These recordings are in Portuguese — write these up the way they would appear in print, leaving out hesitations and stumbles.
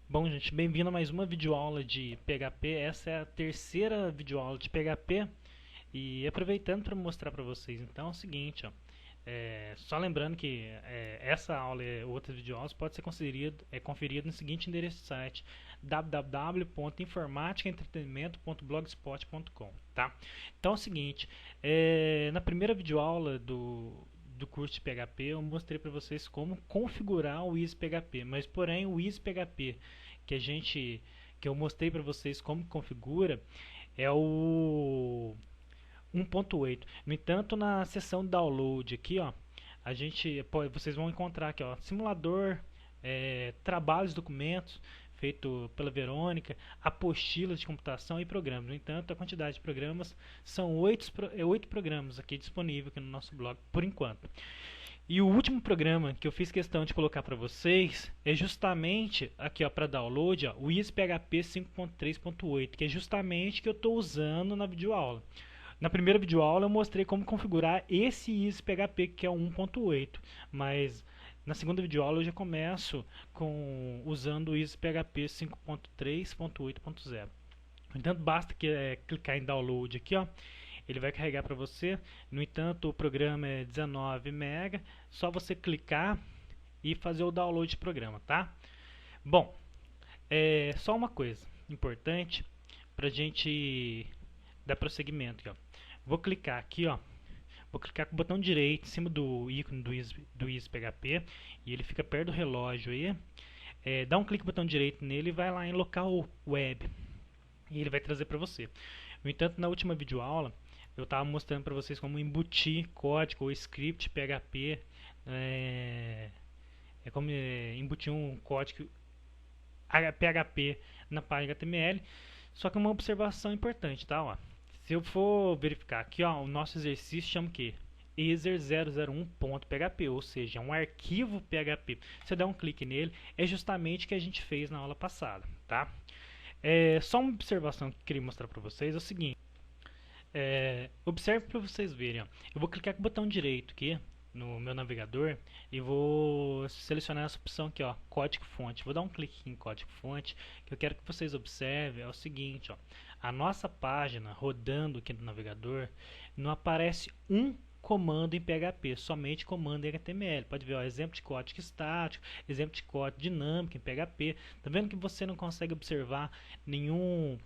Bom, gente, bem-vindo a mais uma videoaula de PHP. Essa é a terceira videoaula de PHP e aproveitando para mostrar para vocês, então, é o seguinte, ó, só lembrando que essa aula e outras videoaulas pode ser conferido no seguinte endereço de site: www.informaticaentretenimento.blogspot.com, tá? Então é o seguinte, na primeira videoaula do curso de PHP eu mostrei para vocês como configurar o EasyPHP, mas porém o EasyPHP que a gente que eu mostrei para vocês como configura é o 1.8. No entanto, na seção download aqui, ó, vocês vão encontrar aqui, ó, simulador, trabalhos, documentos feito pela Verônica, apostilas de computação e programas. No entanto, a quantidade de programas são 8 programas aqui disponível aqui no nosso blog por enquanto. E o último programa que eu fiz questão de colocar para vocês é justamente aqui, ó, para download, ó, o EasyPHP 5.3.8, que é justamente o que eu estou usando na videoaula. Na primeira videoaula eu mostrei como configurar esse EasyPHP, que é o 1.8, mas na segunda videoaula eu já começo usando o EasyPHP 5.3.8.0. No entanto, basta clicar em download aqui, ó, ele vai carregar para você. No entanto, o programa é 19 MB, só você clicar e fazer o download do programa, tá? Bom, só uma coisa importante para a gente dar prosseguimento aqui, ó. Vou clicar aqui, ó. Vou clicar com o botão direito em cima do ícone do EasyPHP e ele fica perto do relógio aí. Dá um clique no botão direito nele e vai lá em local web e ele vai trazer para você. No entanto, na última videoaula eu estava mostrando para vocês como embutir código ou script PHP, como embutir um código PHP na página HTML. Só que uma observação importante, tá? Ó, se eu for verificar aqui, ó, o nosso exercício chama o quê? Easer001.php, ou seja, um arquivo PHP. Se eu der um clique nele, é justamente o que a gente fez na aula passada, tá? Só uma observação que eu queria mostrar para vocês é o seguinte. Observe para vocês verem, ó. Eu vou clicar com o botão direito aqui no meu navegador e vou selecionar essa opção aqui, ó, código fonte. Vou dar um clique em código fonte. Que eu quero que vocês observem é o seguinte, ó, a nossa página rodando aqui no navegador não aparece um comando em PHP, somente comando em HTML. Pode ver, ó, exemplo de código estático, exemplo de código dinâmico em PHP. Tá vendo que você não consegue observar nenhum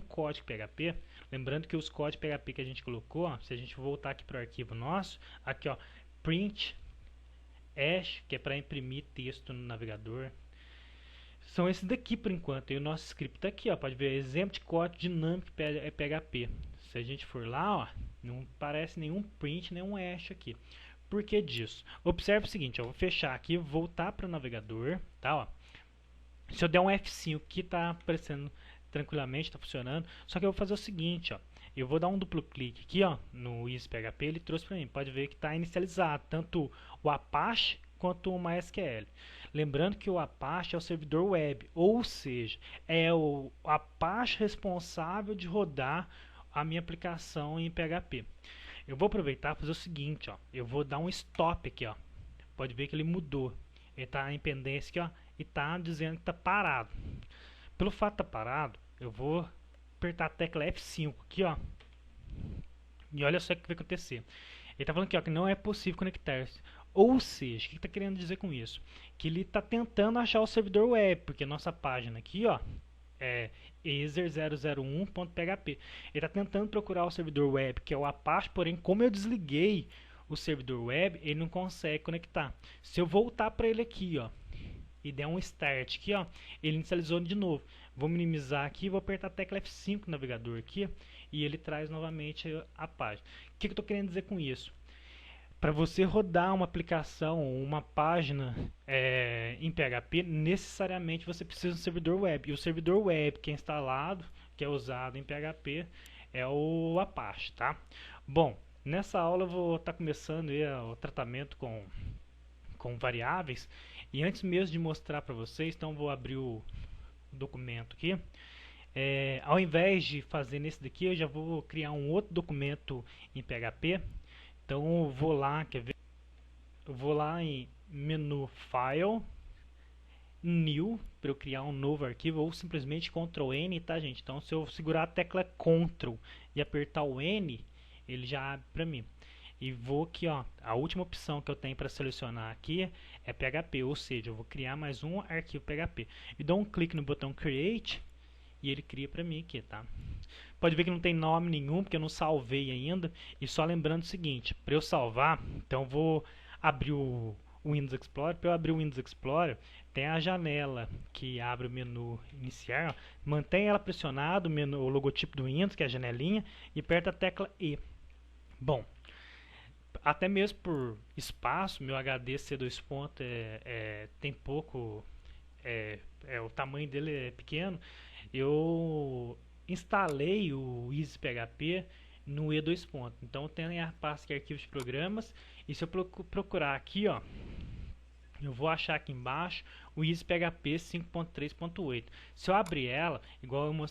código PHP? Lembrando que os códigos PHP que a gente colocou, ó, se a gente voltar aqui para o arquivo nosso, aqui, ó, print hash, que é para imprimir texto no navegador, são esses daqui por enquanto. E o nosso script está aqui, ó, pode ver, exemplo de código dinâmico PHP. Se a gente for lá, ó, não aparece nenhum print, nenhum hash aqui. Por que disso? Observe o seguinte, eu vou fechar aqui, voltar para o navegador, tá, ó. Se eu der um F5 aqui, está aparecendo tranquilamente, está funcionando. Só que eu vou fazer o seguinte, ó, eu vou dar um duplo clique aqui, ó, no EasyPHP, ele trouxe para mim. Pode ver que está inicializado tanto o Apache quanto o MySQL. Lembrando que o Apache é o servidor web, ou seja, é o Apache responsável de rodar a minha aplicação em PHP. Eu vou aproveitar e fazer o seguinte, ó, eu vou dar um stop aqui, ó. Pode ver que ele mudou. Ele está em pendência aqui, ó, e está dizendo que está parado. Pelo fato de estar parado, eu vou apertar a tecla F5 aqui, ó. E olha só o que vai acontecer. Ele está falando aqui, ó, que não é possível conectar-se. Ou seja, o que está querendo dizer com isso? Que ele está tentando achar o servidor web, porque a nossa página aqui, ó, é easer001.php. Ele está tentando procurar o servidor web, que é o Apache, porém, como eu desliguei o servidor web, ele não consegue conectar. Se eu voltar para ele aqui, ó, e der um start aqui, ó, ele inicializou de novo. Vou minimizar aqui, vou apertar a tecla F5 no navegador aqui e ele traz novamente a página. O que eu estou querendo dizer com isso? Para você rodar uma aplicação, uma página em PHP, necessariamente você precisa de um servidor web. E o servidor web que é instalado, que é usado em PHP, é o Apache, tá? Bom, nessa aula eu vou estar começando o tratamento com variáveis. E antes mesmo de mostrar para vocês, então vou abrir o documento aqui. Ao invés de fazer nesse daqui, eu já vou criar um outro documento em PHP. Então eu vou lá, quer ver? Eu vou lá em menu File. new para eu criar um novo arquivo ou simplesmente Ctrl N, tá, gente? Então, se eu segurar a tecla Ctrl e apertar o N, ele já abre para mim. E vou aqui, ó, a última opção que eu tenho para selecionar aqui é PHP, ou seja, eu vou criar mais um arquivo PHP. E dou um clique no botão Create e ele cria para mim aqui, tá? Pode ver que não tem nome nenhum, porque eu não salvei ainda. E só lembrando o seguinte, para eu salvar, então eu vou abrir o Windows Explorer. Para eu abrir o Windows Explorer, tem a janela que abre o menu iniciar. Ó. Mantém ela pressionada, o logotipo do Windows, que é a janelinha, e aperta a tecla E. Bom, até mesmo por espaço, meu HD C2 ponto tem pouco, o tamanho dele é pequeno. Eu instalei o EasyPHP no E2 ponto. Então tem a pasta de arquivos de programas. E se eu procurar aqui, ó, eu vou achar aqui embaixo o EasyPHP 5.3.8. Se eu abrir ela, igual eu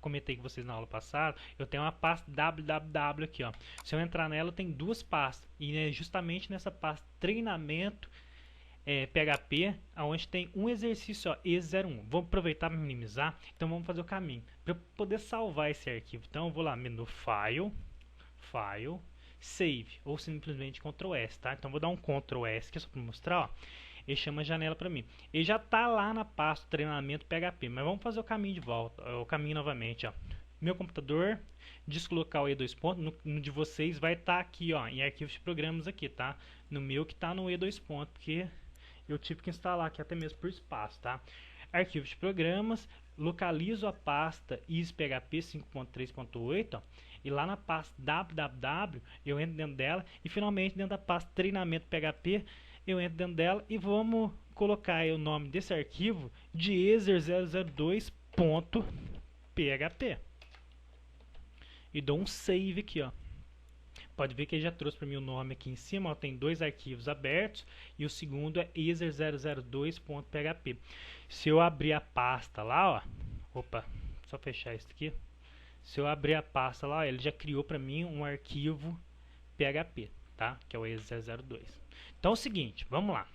comentei com vocês na aula passada, eu tenho uma pasta www aqui, ó. Se eu entrar nela, tem duas pastas. E é justamente nessa pasta treinamento PHP, onde tem um exercício, ó, E01. Vamos aproveitar para minimizar. Então vamos fazer o caminho. Para eu poder salvar esse arquivo, então eu vou lá, menu File, File, Save, ou simplesmente Ctrl S, tá? Então vou dar um Ctrl S aqui só para mostrar, ó. Ele chama a janela para mim. Ele já está lá na pasta treinamento PHP, mas vamos fazer o caminho de volta, o caminho novamente, ó. Meu computador, disco local E2 ponto, no de vocês vai estar aqui, ó, em arquivos de programas aqui, tá? No meu que está no E2 ponto, porque eu tive que instalar aqui até mesmo por espaço, tá? Arquivos de programas, localizo a pasta EasyPHP 5.3.8, e lá na pasta www eu entro dentro dela e finalmente dentro da pasta treinamento PHP eu entro dentro dela e vamos colocar aí o nome desse arquivo de easer002.php e dou um save aqui, ó. Pode ver que ele já trouxe para mim o nome aqui em cima, ó, tem dois arquivos abertos e o segundo é easer002.php. Se eu abrir a pasta lá, ó, opa, só fechar isso aqui. Se eu abrir a pasta lá, ó, ele já criou para mim um arquivo PHP, tá? Que é o easer002. Então é o seguinte, vamos lá.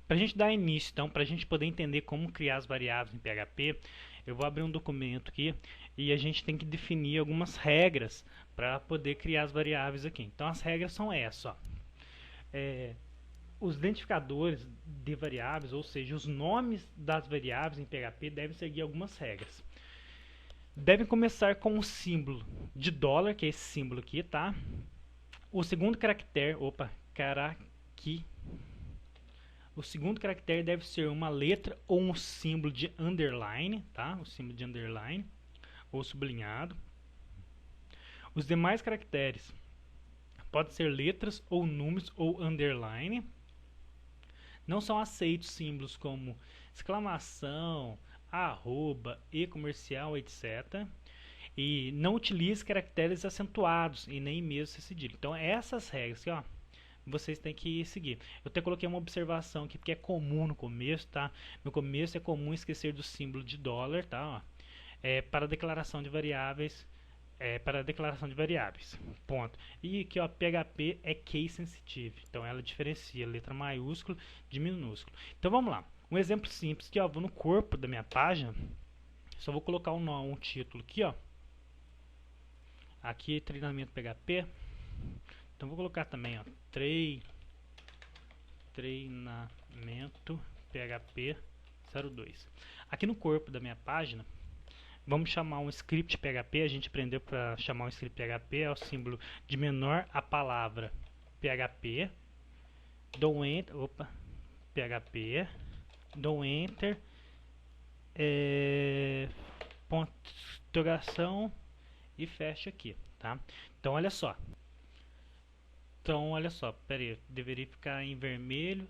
Para a gente dar início, então, para a gente poder entender como criar as variáveis em PHP, eu vou abrir um documento aqui e a gente tem que definir algumas regras para poder criar as variáveis aqui. Então as regras são essas, ó. Os identificadores de variáveis, ou seja, os nomes das variáveis em PHP devem seguir algumas regras. Devem começar com um símbolo de dólar, que é esse símbolo aqui, tá? O segundo caractere, o segundo caractere deve ser uma letra ou um símbolo de underline, tá? O símbolo de underline ou sublinhado. Os demais caracteres podem ser letras ou números ou underline. Não são aceitos símbolos como exclamação, arroba, e comercial, etc. E não utilize caracteres acentuados e nem mesmo cedilha. Então essas regras aqui, ó, vocês têm que seguir. Eu até coloquei uma observação aqui porque é comum no começo, tá? No começo é comum esquecer do símbolo de dólar, tá? Ó. Para declaração de variáveis, ponto. E aqui, ó, PHP é case sensitive, então ela diferencia letra maiúscula de minúsculo. Então vamos lá, um exemplo simples que, ó, vou no corpo da minha página, só vou colocar um título aqui, ó. Aqui treinamento PHP. Então vou colocar também, ó, treinamento PHP 02. Aqui no corpo da minha página, vamos chamar um script PHP. A gente aprendeu para chamar um script PHP é o símbolo de menor a palavra PHP. Dou enter, PHP. Dou enter. Ponto de interrogação e fecha aqui, tá? Então olha só. Pera aí, deveria ficar em vermelho.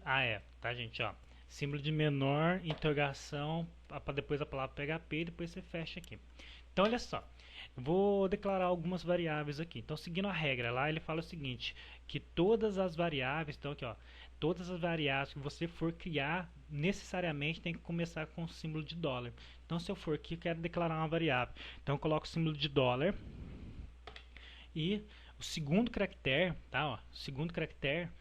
Tá, gente, ó. Símbolo de menor, interrogação, para depois a palavra PHP e depois você fecha aqui. Então, olha só. Eu vou declarar algumas variáveis aqui. Então, seguindo a regra lá, ele fala o seguinte, que todas as variáveis, então aqui, ó, todas as variáveis que você for criar, necessariamente tem que começar com o símbolo de dólar. Então, se eu for aqui, eu quero declarar uma variável. Então, eu coloco o símbolo de dólar e o segundo caractere, tá? Ó, o segundo caractere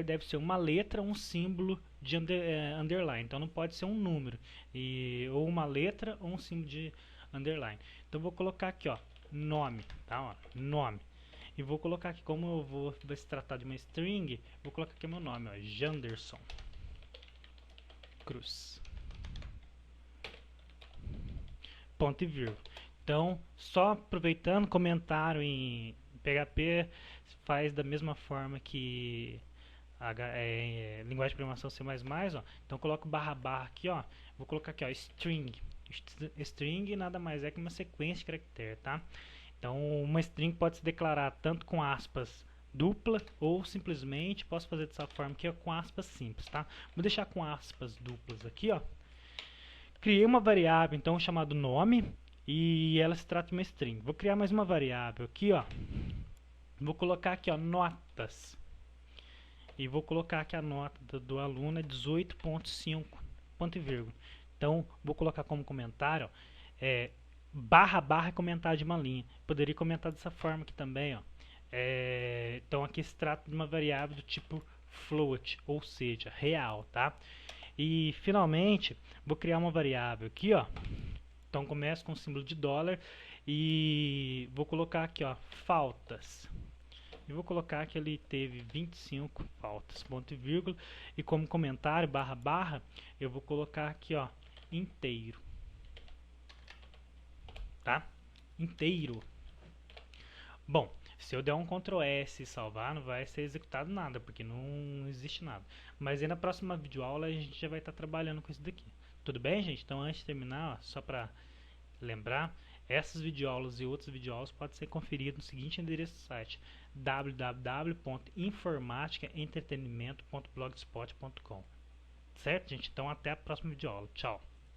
deve ser uma letra, um símbolo de underline. Então não pode ser um número, ou uma letra ou um símbolo de underline. Então vou colocar aqui, ó, nome, tá? Ó, nome. E vou colocar aqui, como vai se tratar de uma string, vou colocar aqui meu nome, ó, Janderson Cruz. Ponto e vírgula. Então, só aproveitando, comentário em PHP faz da mesma forma que linguagem de programação C++, ó. Então coloco barra barra aqui, ó. Vou colocar aqui, ó, string. String nada mais é que uma sequência de caracteres, tá? Então, uma string pode se declarar tanto com aspas dupla ou simplesmente posso fazer dessa forma aqui, ó, com aspas simples, tá? Vou deixar com aspas duplas aqui, ó. Criei uma variável, então, chamada nome, e ela se trata de uma string. Vou criar mais uma variável aqui, ó. Vou colocar aqui, ó, notas. E vou colocar aqui a nota do aluno é 18.5, ponto e vírgula. Então, vou colocar como comentário, ó, barra barra comentário de uma linha. Poderia comentar dessa forma aqui também, ó. Então, aqui se trata de uma variável do tipo float, ou seja, real, tá? E, finalmente, vou criar uma variável aqui, ó. Então, começo com o símbolo de dólar e vou colocar aqui, ó, faltas. E vou colocar que ele teve 25 faltas, ponto e vírgula. E como comentário, barra barra, eu vou colocar aqui, ó, inteiro. Tá? Inteiro. Bom, se eu der um Ctrl S e salvar, não vai ser executado nada, porque não existe nada. Mas aí na próxima videoaula a gente já vai estar trabalhando com isso daqui. Tudo bem, gente? Então antes de terminar, ó, só para lembrar, essas videoaulas e outras videoaulas podem ser conferidas no seguinte endereço do site: www.informaticaentretenimento.blogspot.com. Certo, gente? Então até a próxima videoaula. Tchau!